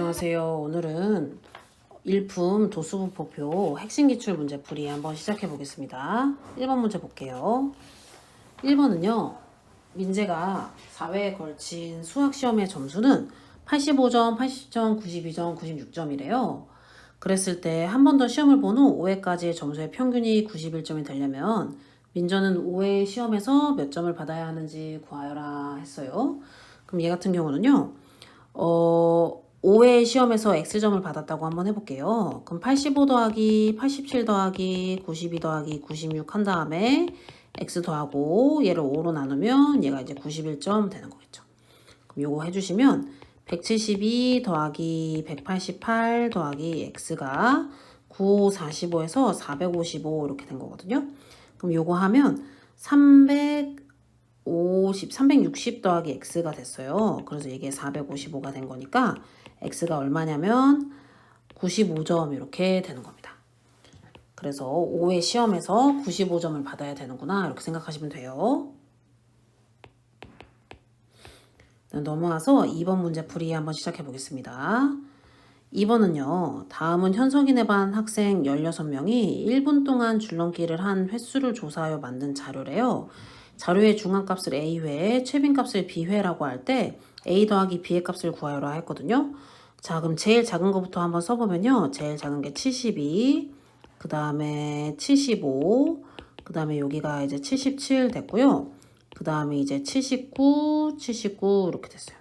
안녕하세요. 오늘은 일품 도수분포표 핵심 기출 문제 풀이 한번 시작해 보겠습니다. 1번 문제 볼게요. 1번은요. 민재가 4회에 걸친 수학시험의 점수는 85점, 80점, 92점, 96점이래요. 그랬을 때 한 번 더 시험을 본 후 5회까지의 점수의 평균이 91점이 되려면 민저는 5회 시험에서 몇 점을 받아야 하는지 구하여라 했어요. 그럼 얘 같은 경우는요. 5회 시험에서 X점을 받았다고 한번 해볼게요. 그럼 85 더하기 87 더하기 92 더하기 96 한 다음에 X 더하고 얘를 5로 나누면 얘가 이제 91점 되는 거겠죠. 그럼 요거 해주시면 172 더하기 188 더하기 X가 9545에서 455 이렇게 된 거거든요. 그럼 요거 하면 360 더하기 X가 됐어요. 그래서 이게 455가 된 거니까 X가 얼마냐면 95점 이렇게 되는 겁니다. 그래서 5회 시험에서 95점을 받아야 되는구나 이렇게 생각하시면 돼요. 넘어와서 2번 문제 풀이 한번 시작해 보겠습니다. 2번은요. 다음은 현석이네 반 학생 16명이 1분 동안 줄넘기를 한 횟수를 조사하여 만든 자료래요. 자료의 중앙값을 A회, 최빈값을 B회라고 할 때 A 더하기 B의 값을 구하여라 했거든요. 자, 그럼 제일 작은 거부터 한번 써보면요. 제일 작은 게 72, 그 다음에 75, 그 다음에 여기가 이제 77 됐고요. 그 다음에 이제 79, 79 이렇게 됐어요.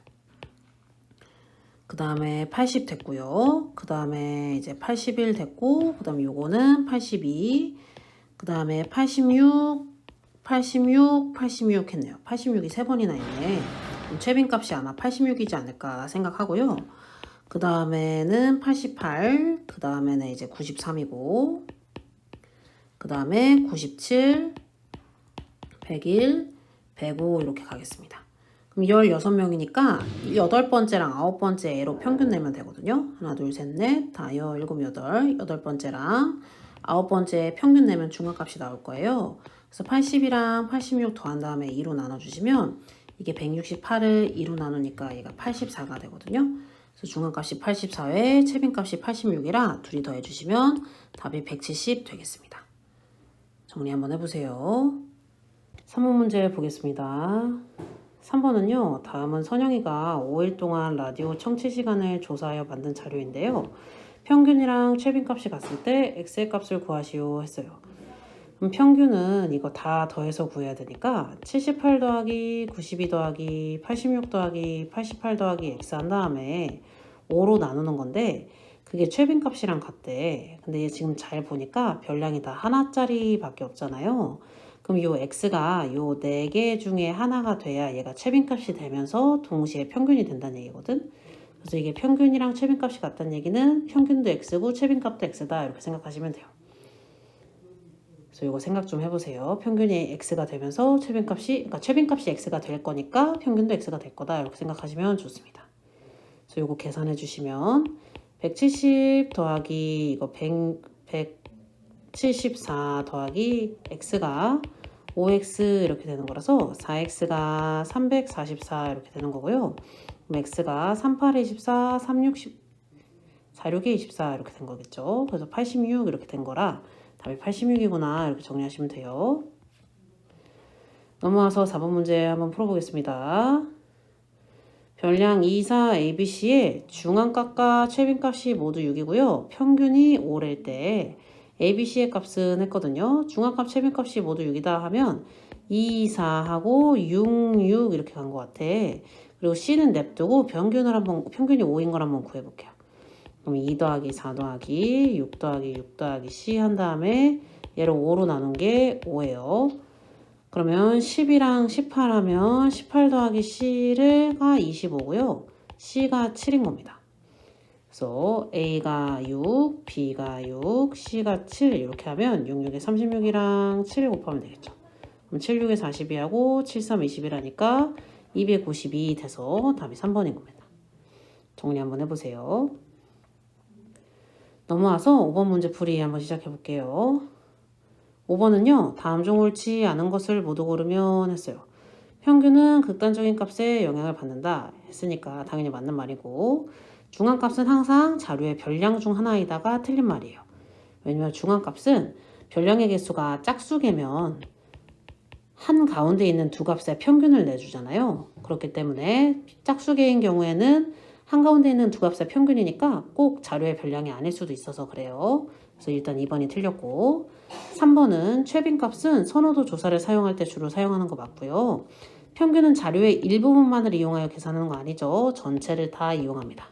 그 다음에 80 됐고요. 그 다음에 이제 81 됐고, 그 다음에 요거는 82, 그 다음에 86, 86 했네요. 86이 3번이나 있네. 최빈값이 아마 86이지 않을까 생각하고요. 그 다음에는 88, 그 다음에는 이제 93이고, 그 다음에 97, 101, 105 이렇게 가겠습니다. 그럼 16명이니까 8번째랑 9번째 애로 평균 내면 되거든요. 하나, 둘, 셋, 넷, 다, 7, 8, 8번째랑 9번째 평균 내면 중간값이 나올 거예요. 그래서 80이랑 86 더한 다음에 2로 나눠주시면 이게 168을 2로 나누니까 얘가 84가 되거든요. 그래서 중간값이 84에 최빈값이 86이라 둘이 더해주시면 답이 170 되겠습니다. 정리 한번 해보세요. 3번 문제 보겠습니다. 3번은요. 다음은 선영이가 5일 동안 라디오 청취 시간을 조사하여 만든 자료인데요. 평균이랑 최빈값이 같을 때 X의 값을 구하시오 했어요. 그럼 평균은 이거 다 더해서 구해야 되니까 78 더하기 92 더하기 86 더하기 88 더하기 X 한 다음에 5로 나누는 건데 그게 최빈값이랑 같대. 근데 얘 지금 잘 보니까 별량이 다 하나짜리 밖에 없잖아요. 그럼 요 X가 요 4개 중에 하나가 돼야 얘가 최빈값이 되면서 동시에 평균이 된다는 얘기거든. 그래서 이게 평균이랑 최빈값이 같다는 얘기는 평균도 X고 최빈값도 X다 이렇게 생각하시면 돼요. 그래서 이거 생각 좀 해보세요. 평균이 X가 되면서 그러니까 최빈값이 X가 될 거니까 평균도 X가 될 거다 이렇게 생각하시면 좋습니다. 그래서 이거 계산해 주시면 170 더하기 이거 174 더하기 X가 5X 이렇게 되는 거라서 4X가 344 이렇게 되는 거고요. 그럼 X가 38에 24, 46에 24 이렇게 된 거겠죠. 그래서 86 이렇게 된 거라 답이 86이구나 이렇게 정리하시면 돼요. 넘어와서 4번 문제 한번 풀어보겠습니다. 별량 2, 4, ABC의 중앙값과 최빈값이 모두 6이고요. 평균이 5일 때 ABC의 값은 했거든요. 중앙값, 최빈값이 모두 6이다 하면 2, 4하고 6, 6 이렇게 간 것 같아. 그리고 C는 냅두고 평균이 5인 걸 한번 구해볼게요. 그럼 2 더하기 4 더하기 6 더하기 6 더하기 C 한 다음에 얘를 5로 나눈 게 5예요. 그러면 10이랑 18 하면 18 더하기 C가 25고요. C가 7인 겁니다. 그래서 A가 6, B가 6, C가 7 이렇게 하면 6, 6에 36이랑 7을 곱하면 되겠죠. 그럼 7, 6에 42하고 7, 3, 21하니까 292 돼서 답이 3번인 겁니다. 정리 한번 해보세요. 넘어와서 5번 문제 풀이 한번 시작해 볼게요. 5번은요. 다음 중 옳지 않은 것을 모두 고르면 했어요. 평균은 극단적인 값에 영향을 받는다 했으니까 당연히 맞는 말이고 중앙값은 항상 자료의 별량 중 하나이다가 틀린 말이에요. 왜냐면 중앙값은 별량의 개수가 짝수개면 한 가운데 있는 두 값의 평균을 내주잖아요. 그렇기 때문에 짝수개인 경우에는 한가운데 있는 두 값의 평균이니까 꼭 자료의 별량이 아닐 수도 있어서 그래요. 그래서 일단 2번이 틀렸고 3번은 최빈값은 선호도 조사를 사용할 때 주로 사용하는 거 맞고요. 평균은 자료의 일부분만을 이용하여 계산하는 거 아니죠. 전체를 다 이용합니다.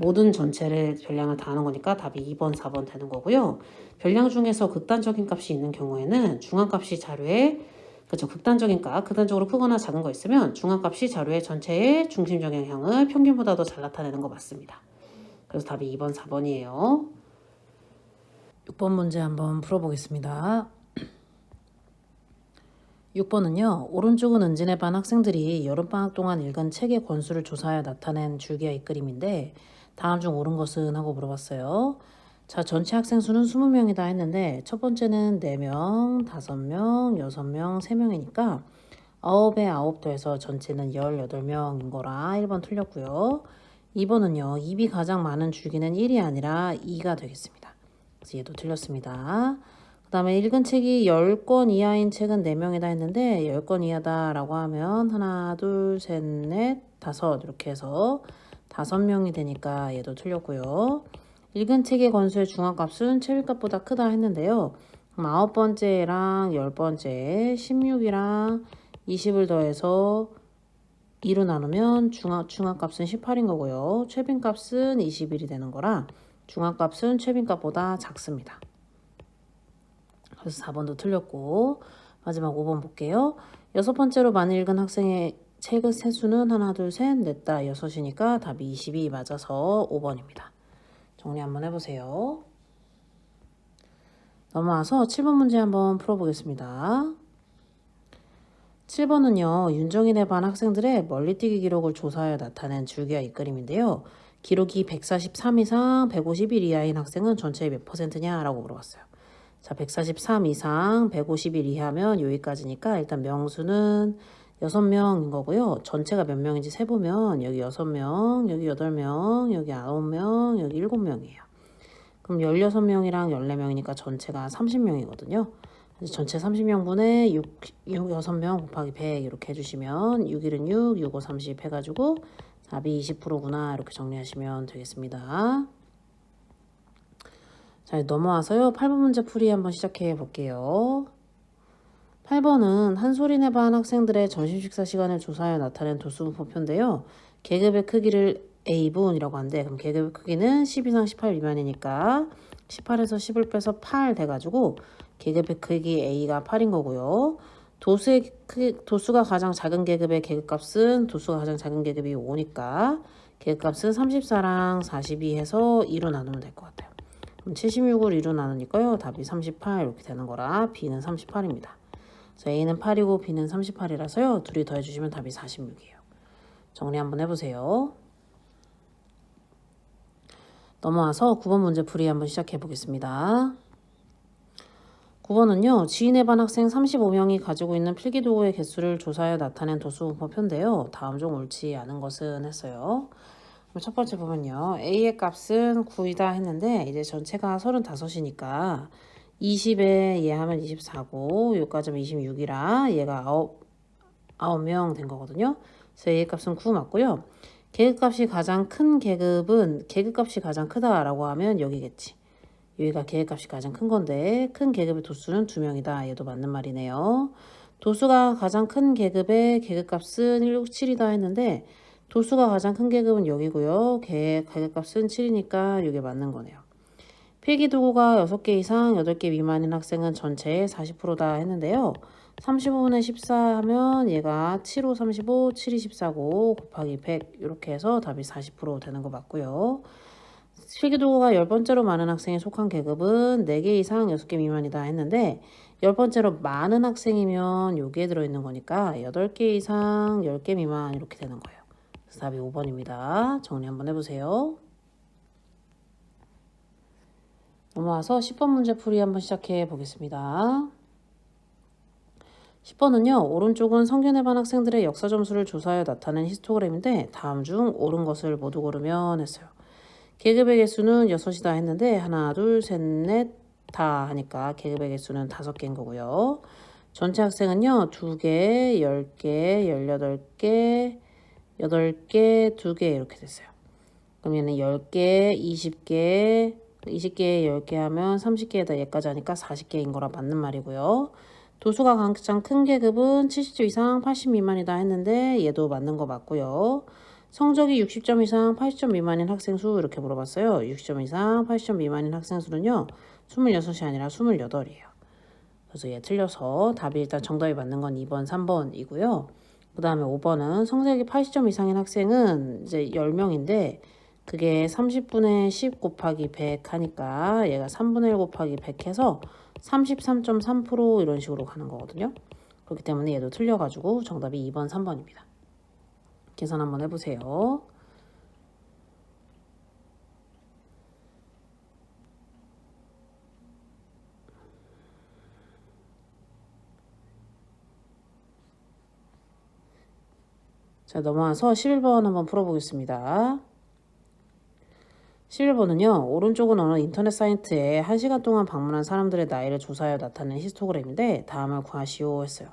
모든 전체를 별량을 다 하는 거니까 답이 2번, 4번 되는 거고요. 별량 중에서 극단적인 값이 있는 경우에는 중앙값이 자료에 그렇죠. 극단적인 값, 극단적으로 크거나 작은 거 있으면 중앙값이 자료의 전체의 중심적 영향을 평균보다 더 잘 나타내는 거 맞습니다. 그래서 답이 2번, 4번이에요. 6번 문제 한번 풀어보겠습니다. 6번은요. 오른쪽은 은진의 반 학생들이 여름방학 동안 읽은 책의 권수를 조사하여 나타낸 줄기와의 그림인데 다음 중 옳은 것은? 하고 물어봤어요. 자, 전체 학생 수는 20명이다 했는데 첫 번째는 4명, 5명, 6명, 3명이니까 9에 9 더해서 전체는 18명인 거라 1번 틀렸고요. 2번은요. 입이 가장 많은 줄기는 1이 아니라 2가 되겠습니다. 그래서 얘도 틀렸습니다. 그 다음에 읽은 책이 10권 이하인 책은 4명이다 했는데 10권 이하다 라고 하면 하나, 둘, 셋, 넷, 다섯 이렇게 해서 5명이 되니까 얘도 틀렸고요. 읽은 책의 권수의 중앙값은 최빈값보다 크다 했는데요. 그럼 9번째랑 10번째 16이랑 20을 더해서 2로 나누면 중앙값은 18인 거고요. 최빈값은 21이 되는 거라 중앙값은 최빈값보다 작습니다. 그래서 4번도 틀렸고 마지막 5번 볼게요. 6번째로 많이 읽은 학생의 책의 세수는 하나, 둘, 셋, 넷, 다 6이니까 답이 22 맞아서 5번입니다. 정리 한번 해보세요. 넘어와서 7번 문제 한번 풀어보겠습니다. 7번은요. 윤정인의 반 학생들의 멀리뛰기 기록을 조사하여 나타낸 줄기와 이끌림인데요. 기록이 143 이상 151 이하인 학생은 전체의 몇 %냐? 라고 물어봤어요. 자, 143 이상 151 이하면 여기까지니까 일단 명수는 6명인 거고요. 전체가 몇 명인지 세보면 여기 6명, 여기 8명, 여기 9명, 여기 7명이에요. 그럼 16명이랑 14명이니까 전체가 30명이거든요. 전체 30명분의 6명 곱하기 100 이렇게 해주시면 6일은 6, 6, 5, 30 해가지고 답이 20%구나 이렇게 정리하시면 되겠습니다. 자, 넘어와서요. 8번 문제 풀이 한번 시작해 볼게요. 8번은 한솔이네 반 학생들의 점심 식사 시간을 조사하여 나타낸 도수분포표인데요. 계급의 크기를 A분이라고 하는데 그럼 계급의 크기는 10 이상 18 미만이니까 18에서 10을 빼서 8 돼가지고 계급의 크기 A가 8인 거고요. 도수가 가장 작은 계급의 계급값은 도수가 가장 작은 계급이 5니까 계급값은 34랑 42 해서 2로 나누면 될 것 같아요. 그럼 76을 2로 나누니까요. 답이 38 이렇게 되는 거라 B는 38입니다. 그래서 A는 8이고 B는 38이라서요. 둘이 더해주시면 답이 46이에요. 정리 한번 해보세요. 넘어와서 9번 문제 풀이 한번 시작해 보겠습니다. 9번은요. 지인의 반 학생 35명이 가지고 있는 필기도구의 개수를 조사하여 나타낸 도수분포표인데요. 다음 중 옳지 않은 것은? 했어요. 그럼 첫 번째 보면요. A의 값은 9이다 했는데 이제 전체가 35이니까 20에 얘 하면 24고 여기까지 하면 26이라 얘가 9명 된 거거든요. 그래서 A의 값은 9 맞고요. 계급값이 가장 큰 계급은 계급값이 가장 크다라고 하면 여기겠지. 여기가 계급값이 가장 큰 건데 큰 계급의 도수는 2명이다. 얘도 맞는 말이네요. 도수가 가장 큰 계급의 계급값은 167이다 했는데 도수가 가장 큰 계급은 여기고요. 계급값은 7이니까 이게 맞는 거네요. 필기도구가 6개 이상 8개 미만인 학생은 전체의 40%다 했는데요. 35분의 14 하면 얘가 7, 5, 35, 7, 2, 14고 곱하기 100 이렇게 해서 답이 40% 되는 거 맞고요. 필기도구가 10번째로 많은 학생에 속한 계급은 4개 이상 6개 미만이다 했는데 10번째로 많은 학생이면 여기에 들어있는 거니까 8개 이상 10개 미만 이렇게 되는 거예요. 그래서 답이 5번입니다. 정리 한번 해보세요. 넘어와서 10번 문제 풀이 한번 시작해 보겠습니다. 10번은요. 오른쪽은 성균회 반 학생들의 역사 점수를 조사하여 나타낸 히스토그램인데 다음 중 옳은 것을 모두 고르면 했어요. 계급의 개수는 6이다 했는데 하나, 둘, 셋, 넷, 다 하니까 계급의 개수는 5개인 거고요. 전체 학생은요. 2개, 10개, 18개, 8개, 2개 이렇게 됐어요. 그럼 얘는 10개, 20개, 20개에 10개 하면 30개에다 얘까지 하니까 40개인 거라 맞는 말이고요. 도수가 가장 큰 계급은 70점 이상 80 미만이다 했는데 얘도 맞는 거 맞고요. 성적이 60점 이상 80점 미만인 학생 수 이렇게 물어봤어요. 60점 이상 80점 미만인 학생 수는요. 26이 아니라 28이에요. 그래서 얘 틀려서 답이 일단 정답이 맞는 건 2번, 3번이고요. 그 다음에 5번은 성적이 80점 이상인 학생은 이제 10명인데 그게 30분의 10 곱하기 100 하니까 얘가 3분의 1 곱하기 100 해서 33.3% 이런 식으로 가는 거거든요. 그렇기 때문에 얘도 틀려가지고 정답이 2번, 3번입니다. 계산 한번 해보세요. 자, 넘어와서 11번 한번 풀어보겠습니다. 11번은요. 오른쪽은 어느 인터넷 사이트에 1시간 동안 방문한 사람들의 나이를 조사하여 나타낸 히스토그램인데 다음을 구하시오 했어요.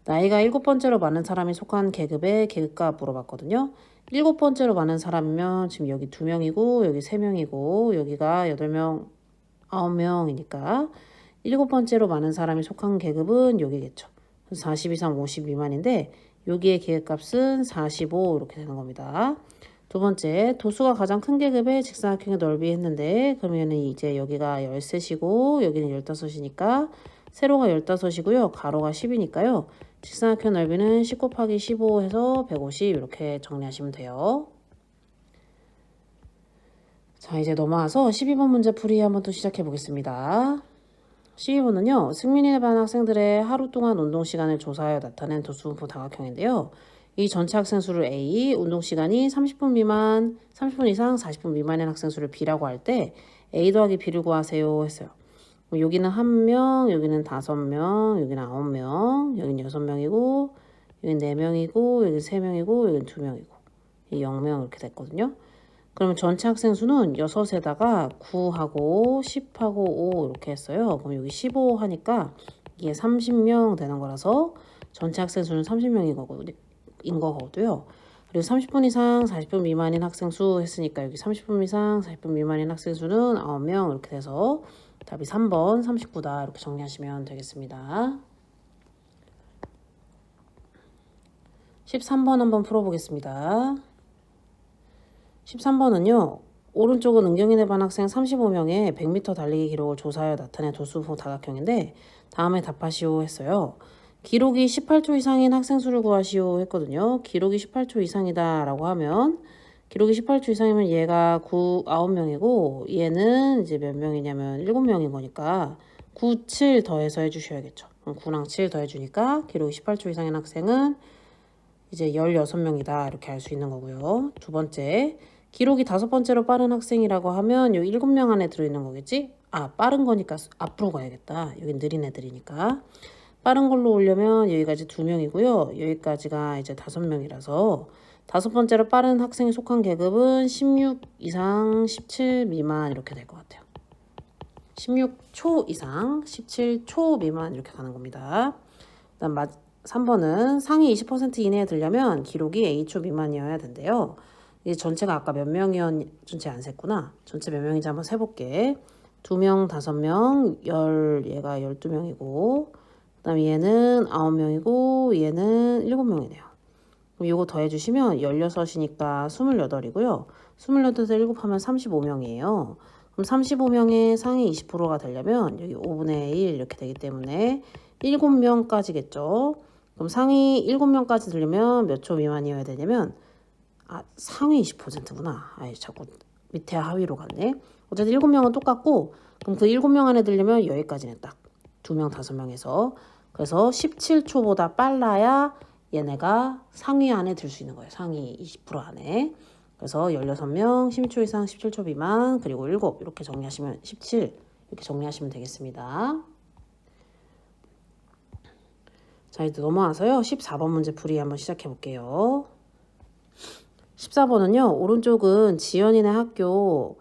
나이가 7번째로 많은 사람이 속한 계급의 계급값 물어봤거든요. 7번째로 많은 사람이면 지금 여기 2명이고 여기 3명이고 여기가 8명, 9명이니까 7번째로 많은 사람이 속한 계급은 여기겠죠. 40 이상 50 미만인데 여기의 계급값은 45 이렇게 되는 겁니다. 두 번째, 도수가 가장 큰 계급의 직사각형의 넓이 했는데 그러면은 이제 여기가 13이고 여기는 15이니까 세로가 15이고요. 가로가 10이니까요. 직사각형 넓이는 10 곱하기 15 해서 150 이렇게 정리하시면 돼요. 자, 이제 넘어와서 12번 문제 풀이 한번 또 시작해 보겠습니다. 12번은요. 승민이네 반 학생들의 하루 동안 운동 시간을 조사하여 나타낸 도수분포 다각형인데요. 이 전체 학생 수를 A, 운동 시간이 30분 미만, 30분 이상 40분 미만인 학생 수를 B라고 할 때 A 더하기 B를 구하세요 했어요. 여기는 1명, 여기는 5명, 여기는 9명, 여기는 6명이고, 여기는 4명이고, 여기는 3명이고, 여기는 2명이고, 0명 이렇게 됐거든요. 그러면 전체 학생 수는 6에다가 9하고 10하고 5 이렇게 했어요. 그럼 여기 15 하니까 이게 30명 되는 거라서 전체 학생 수는 30명인 거거든요. 그리고 30분 이상 40분 미만인 학생 수 했으니까 여기 30분 이상 40분 미만인 학생 수는 9명 이렇게 돼서 답이 3번 39다 이렇게 정리하시면 되겠습니다. 13번 한번 풀어보겠습니다. 13번은요. 오른쪽은 은경이네 반 학생 35명의 100m 달리기 기록을 조사하여 나타낸 도수분포 다각형인데 다음에 답하시오 했어요. 기록이 18초 이상인 학생 수를 구하시오 했거든요. 기록이 18초 이상이다 라고 하면 기록이 18초 이상이면 얘가 9명이고 얘는 이제 몇 명이냐면 7명인 거니까 9, 7 더해서 해주셔야겠죠. 그럼 9랑 7 더해주니까 기록이 18초 이상인 학생은 이제 16명이다 이렇게 알 수 있는 거고요. 두 번째, 기록이 5번째로 빠른 학생이라고 하면 여기 7명 안에 들어있는 거겠지? 아, 빠른 거니까 앞으로 가야겠다. 여긴 느린 애들이니까. 빠른 걸로 오려면 여기까지 2명이고요. 여기까지가 이제 5명이라서 5번째로 빠른 학생이 속한 계급은 16 이상 17 미만 이렇게 될 것 같아요. 16초 이상 17초 미만 이렇게 가는 겁니다. 그다음 3번은 상위 20% 이내에 들려면 기록이 A초 미만이어야 된대요. 이게 전체가 아까 몇 전체 안 셌구나. 전체 몇 명인지 한번 세볼게. 2명, 5명, 얘가 12명이고 그 다음에 얘는 9명이고 얘는 7명이네요. 그럼 이거 더해주시면 16이니까 28이고요. 28에서 7 하면 35명이에요. 그럼 35명의 상위 20%가 되려면 여기 5분의 1 이렇게 되기 때문에 7명까지겠죠. 그럼 상위 7명까지 들려면 몇 초 미만이어야 되냐면 상위 20%구나. 자꾸 밑에 하위로 갔네. 어쨌든 7명은 똑같고 그럼 그 7명 안에 들려면 여기까지는 딱 2명, 5명에서 그래서 17초보다 빨라야 얘네가 상위 안에 들 수 있는 거예요. 상위 20% 안에. 그래서 16명, 10초 이상 17초 미만, 그리고 7 이렇게 정리하시면 17 이렇게 정리하시면 되겠습니다. 자, 이제 넘어와서요. 14번 문제 풀이 한번 시작해 볼게요. 14번은요. 오른쪽은 지연이네 학교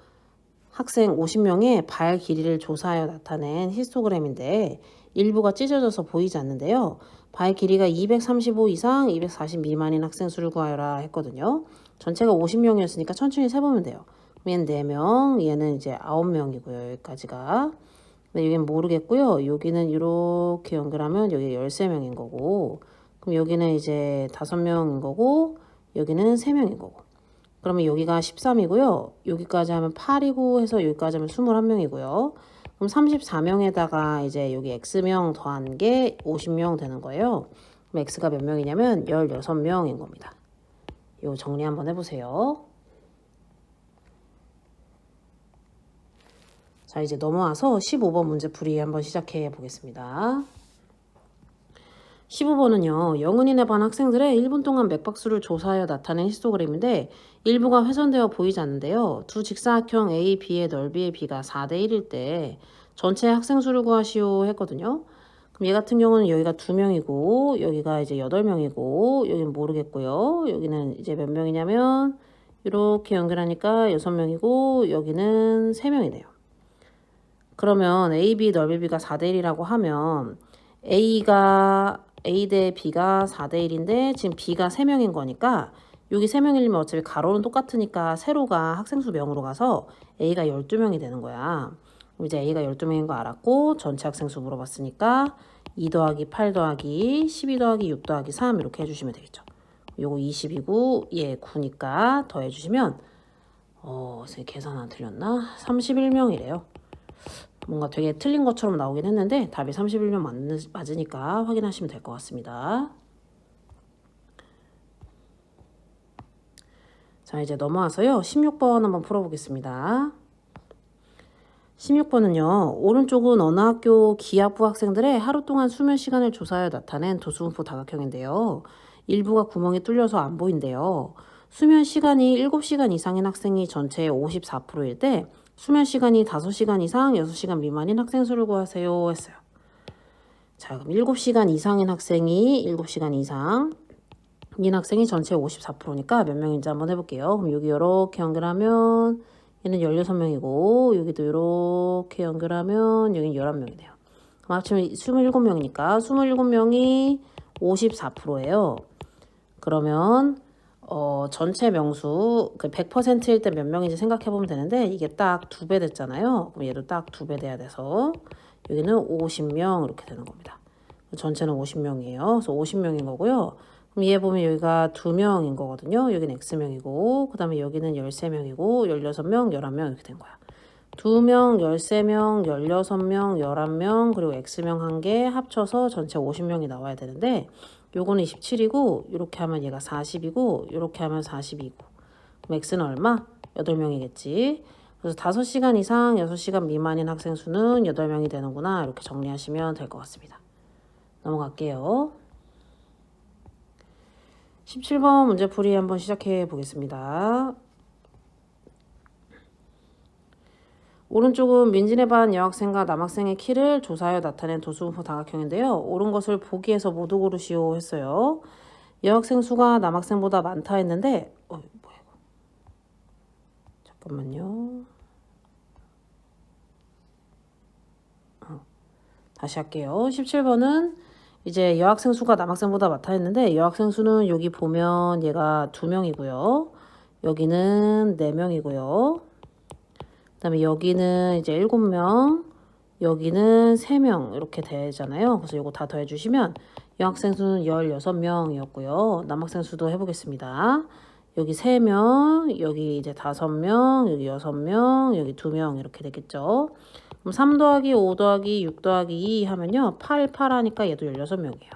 학생 50명의 발 길이를 조사하여 나타낸 히스토그램인데 일부가 찢어져서 보이지 않는데요. 발 길이가 235 이상 240 미만인 학생 수를 구하여라 했거든요. 전체가 50명이었으니까 천천히 세보면 돼요. 얘는 4명, 얘는 이제 9명이고요. 여기까지가. 근데 여기는 모르겠고요. 여기는 이렇게 연결하면 여기 13명인 거고, 그럼 여기는 이제 5명인 거고, 여기는 3명인 거고. 그러면 여기가 13이고요. 여기까지 하면 8이고 해서 여기까지 하면 21명이고요. 그럼 34명에다가 이제 여기 X명 더한 게 50명 되는 거예요. 그럼 X가 몇 명이냐면 16명인 겁니다. 이거 정리 한번 해보세요. 자, 이제 넘어와서 15번 문제 풀이 한번 시작해 보겠습니다. 15번은요. 영은이네 반 학생들의 1분 동안 맥박수를 조사하여 나타낸 히스토그램인데 일부가 훼손되어 보이지 않는데요. 두 직사각형 A, B의 넓이의 B가 4대 1일 때 전체 학생 수를 구하시오 했거든요. 그럼 얘 같은 경우는 여기가 2명이고 여기가 이제 8명이고 여기는 모르겠고요. 여기는 이제 몇 명이냐면 이렇게 연결하니까 6명이고 여기는 3명이네요. 그러면 A, B 넓이 B가 4대 1이라고 하면 A 대 B가 4대 1인데 지금 B가 3명인 거니까 여기 3명이면 어차피 가로는 똑같으니까 세로가 학생 수 명으로 가서 A가 12명이 되는 거야. 그럼 이제 A가 12명인 거 알았고 전체 학생 수 물어봤으니까 2 더하기 8 더하기 12 더하기 6 더하기 3 이렇게 해주시면 되겠죠. 요거 20이고 얘 9니까 더해주시면 선생님 계산 안 틀렸나? 31명이래요. 뭔가 되게 틀린 것처럼 나오긴 했는데 답이 31명 맞으니까 확인하시면 될 것 같습니다. 자, 이제 넘어와서요. 16번 한번 풀어보겠습니다. 16번은요. 오른쪽은 어느 학교 기하부 학생들의 하루 동안 수면 시간을 조사하여 나타낸 도수분포 다각형인데요. 일부가 구멍이 뚫려서 안 보인대요. 수면 시간이 7시간 이상인 학생이 전체의 54%일 때 수면 시간이 5시간 이상, 6시간 미만인 학생 수를 구하세요 했어요. 자, 그럼 7시간 이상인 학생이 7시간 이상인 학생이 전체 54%니까 몇 명인지 한번 해볼게요. 그럼 여기 이렇게 연결하면 얘는 16명이고 여기도 이렇게 연결하면 여기는 11명이네요. 그럼 합치면 27명이니까 27명이 54%예요. 그러면 전체 명수 그 100%일 때 몇 명인지 생각해 보면 되는데 이게 딱 2배 됐잖아요. 그럼 얘도 딱 2배 돼야 돼서 여기는 50명 이렇게 되는 겁니다. 전체는 50명이에요. 그래서 50명인 거고요. 그럼 얘 보면 여기가 2명인 거거든요. 여기는 X명이고 그 다음에 여기는 13명이고 16명, 11명 이렇게 된 거야. 2명, 13명, 16명, 11명 그리고 X명 1개 합쳐서 전체 50명이 나와야 되는데 요거는 27이고 이렇게 하면 얘가 40이고 이렇게 하면 42이고 그럼 X는 얼마? 8명이겠지. 그래서 5시간 이상 6시간 미만인 학생 수는 8명이 되는구나 이렇게 정리하시면 될 것 같습니다. 넘어갈게요. 17번 문제풀이 한번 시작해 보겠습니다. 오른쪽은 민진의 반 여학생과 남학생의 키를 조사하여 나타낸 도수분포 다각형인데요. 옳은 것을 보기에서 모두 고르시오 했어요. 여학생 수가 남학생보다 많다 했는데 뭐야 이거. 잠깐만요. 다시 할게요. 17번은 이제 여학생 수가 남학생보다 많다 했는데 여학생 수는 여기 보면 얘가 2명이고요. 여기는 4명이고요. 그 다음에 여기는 이제 7명, 여기는 3명 이렇게 되잖아요. 그래서 이거 다 더해주시면 여학생 수는 16명이었고요. 남학생 수도 해보겠습니다. 여기 3명, 여기 이제 5명, 여기 6명, 여기 2명 이렇게 되겠죠. 그럼 3 더하기 5 더하기 6 더하기 2 하면요. 8 하니까 얘도 16명이에요.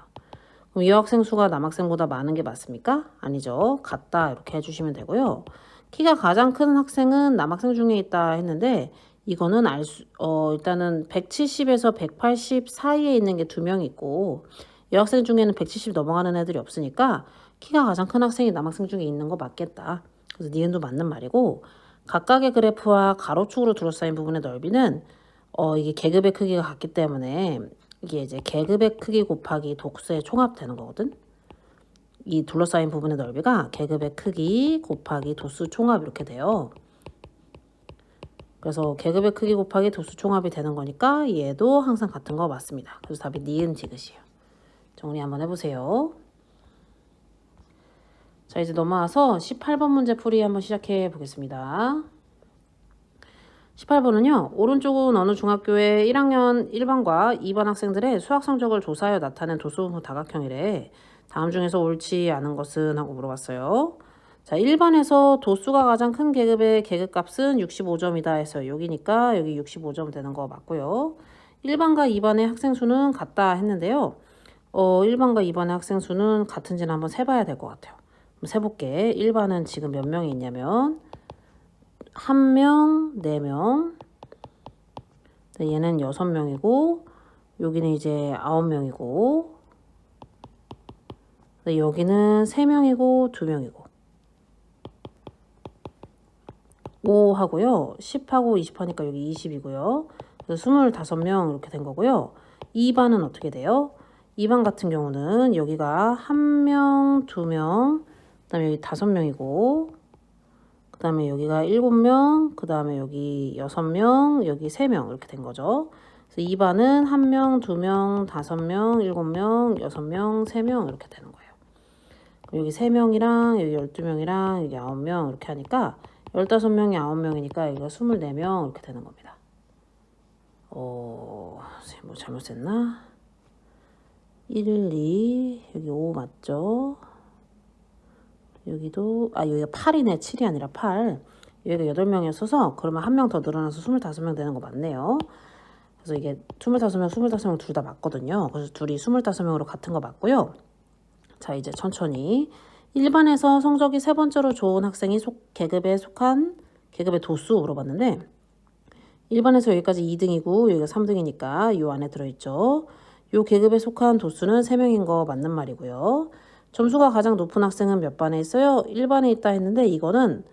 그럼 여학생 수가 남학생보다 많은 게 맞습니까? 아니죠. 같다 이렇게 해주시면 되고요. 키가 가장 큰 학생은 남학생 중에 있다 했는데 이거는 일단은 170에서 180 사이에 있는 게 2명 있고 여학생 중에는 170 넘어가는 애들이 없으니까 키가 가장 큰 학생이 남학생 중에 있는 거 맞겠다. 그래서 니은도 맞는 말이고 각각의 그래프와 가로축으로 둘러싸인 부분의 넓이는 이게 계급의 크기가 같기 때문에 이게 이제 계급의 크기 곱하기 도수의 총합 되는 거거든. 이 둘러싸인 부분의 넓이가 계급의 크기 곱하기 도수 총합 이렇게 돼요. 그래서 계급의 크기 곱하기 도수 총합이 되는 거니까 얘도 항상 같은 거 맞습니다. 그래서 답이 니은 디귿이에요. 정리 한번 해보세요. 자, 이제 넘어와서 18번 문제 풀이 한번 시작해 보겠습니다. 18번은요. 오른쪽은 어느 중학교의 1학년 1반과 2반 학생들의 수학 성적을 조사하여 나타낸 도수분포 다각형이래. 다음 중에서 옳지 않은 것은? 하고 물어봤어요. 자, 1반에서 도수가 가장 큰 계급의 계급값은 65점이다 해서 여기니까 여기 65점 되는 거 맞고요. 1반과 2반의 학생 수는 같다 했는데요. 1반과 2반의 학생 수는 같은지는 한번 세봐야 될 것 같아요. 그럼 세볼게. 1반은 지금 몇 명이 있냐면 1명, 4명. 얘는 6명이고 여기는 이제 9명이고 여기는 3명이고 2명이고 5 하고요. 10하고 20 하니까 여기 20이고요. 그래서 25명 이렇게 된 거고요. 2반은 어떻게 돼요? 2반 같은 경우는 여기가 1명, 2명, 그 다음에 여기 5명이고 그 다음에 여기가 7명, 그 다음에 여기 6명, 여기 3명 이렇게 된 거죠. 그래서 2반은 1명, 2명, 5명, 7명, 6명, 3명 이렇게 되는 거예요. 여기 3명이랑 여기 12명이랑 여기 9명 이렇게 하니까 15명이 9명이니까 여기가 24명 이렇게 되는 겁니다. 뭐 잘못 썼나? 1, 2, 여기 5 맞죠? 여기도 여기가 8이네. 7이 아니라 8. 여기가 8명이었어서 그러면 1명 더 늘어나서 25명 되는 거 맞네요. 그래서 이게 25명, 25명 둘 다 맞거든요. 그래서 둘이 25명으로 같은 거 맞고요. 자, 이제 천천히 1반에서 성적이 세 번째로 좋은 학생이 계급에 속한 계급의 도수 물어봤는데 1반에서 여기까지 2등이고 여기가 3등이니까 요 안에 들어있죠. 요 계급에 속한 도수는 3명인 거 맞는 말이고요. 점수가 가장 높은 학생은 몇 반에 있어요? 1반에 있다 했는데 이거는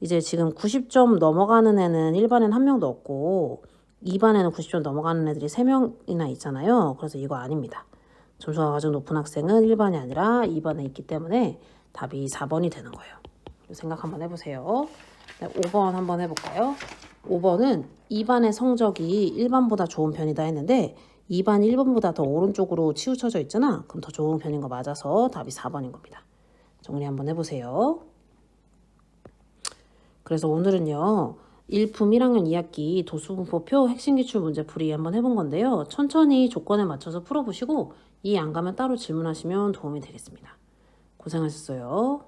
이제 지금 90점 넘어가는 애는 1반에는 1명도 없고 2반에는 90점 넘어가는 애들이 3명이나 있잖아요. 그래서 이거 아닙니다. 점수가 가장 높은 학생은 1반이 아니라 2반에 있기 때문에 답이 4번이 되는 거예요. 생각 한번 해보세요. 5번 한번 해볼까요? 5번은 2반의 성적이 1반보다 좋은 편이다 했는데 2반 1번보다 더 오른쪽으로 치우쳐져 있잖아. 그럼 더 좋은 편인 거 맞아서 답이 4번인 겁니다. 정리 한번 해보세요. 그래서 오늘은요. 일품 1학년 2학기 도수분포표 핵심기출 문제풀이 한번 해본 건데요. 천천히 조건에 맞춰서 풀어보시고 이해 안 가면 따로 질문하시면 도움이 되겠습니다. 고생하셨어요.